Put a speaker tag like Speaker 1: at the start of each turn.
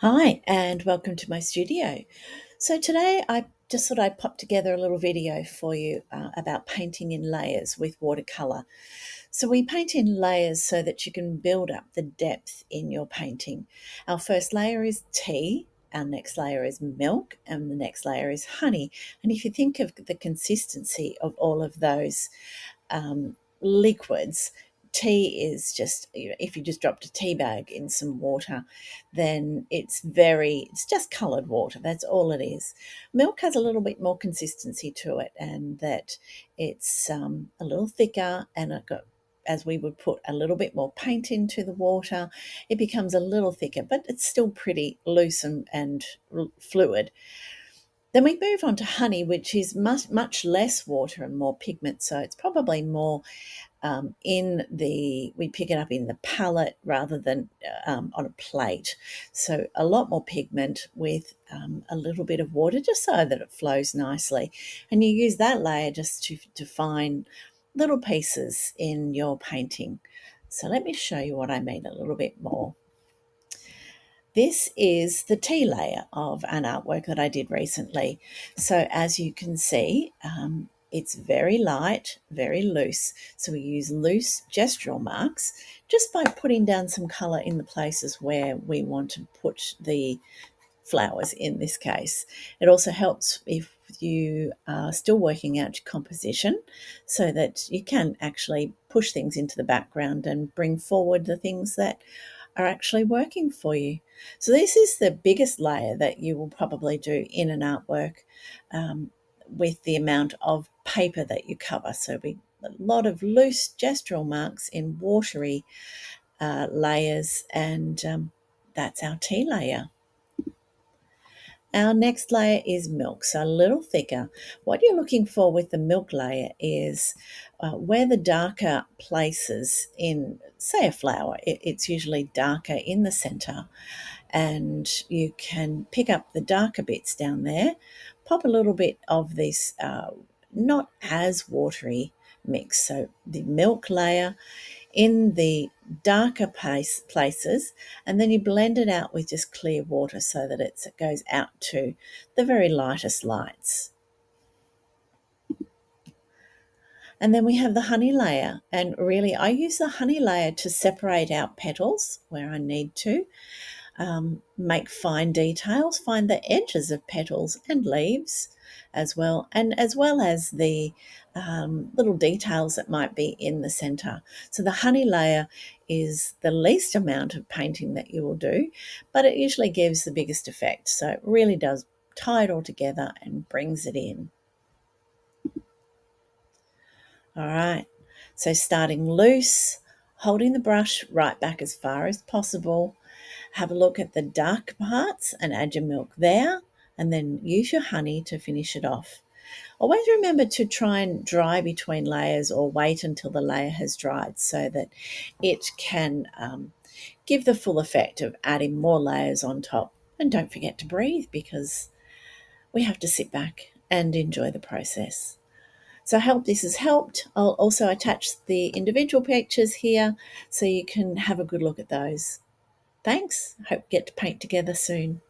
Speaker 1: Hi, and welcome to my studio. So today I just thought I'd pop together a little video for you about painting in layers with watercolour. So we paint in layers so that you can build up the depth in your painting. Our first layer is tea, our next layer is milk, and the next layer is honey. And if you think of the consistency of all of those liquids, tea is just, if you just dropped a tea bag in some water, then it's just coloured water. That's all it is. Milk has a little bit more consistency to it, and that it's a little thicker, and it got, as we would put a little bit more paint into the water, it becomes a little thicker, but it's still pretty loose and fluid. Then we move on to honey, which is much less water and more pigment. So it's probably more we pick it up in the palette rather than on a plate. So a lot more pigment with a little bit of water, just so that it flows nicely. And you use that layer just to define little pieces in your painting. So let me show you what I mean a little bit more. This is the tea layer of an artwork that I did recently. So as you can see, it's very light, very loose. So we use loose gestural marks just by putting down some colour in the places where we want to put the flowers in this case. It also helps if you are still working out your composition, so that you can actually push things into the background and bring forward the things that are actually working for you. So this is the biggest layer that you will probably do in an artwork, with the amount of paper that you cover. So a lot of loose gestural marks in watery layers, and that's our tea layer. Our next layer is milk, so a little thicker. What you're looking for with the milk layer is where the darker places in, say, a flower, it's usually darker in the centre, and you can pick up the darker bits down there, pop a little bit of this not as watery mix. So the milk layer in the darker places, and then you blend it out with just clear water so that it goes out to the very lightest lights. And then we have the honey layer, and really I use the honey layer to separate out petals where I need to, make fine details, find the edges of petals and leaves as well, and as well as the little details that might be in the centre. So the honey layer is the least amount of painting that you will do, but it usually gives the biggest effect. So it really does tie it all together and brings it in. All right, so starting loose, holding the brush right back as far as possible. Have a look at the dark parts and add your milk there, and then use your honey to finish it off. Always remember to try and dry between layers, or wait until the layer has dried so that it can give the full effect of adding more layers on top. And don't forget to breathe, because we have to sit back and enjoy the process. So I hope this has helped. I'll also attach the individual pictures here so you can have a good look at those. Thanks. Hope we get to paint together soon.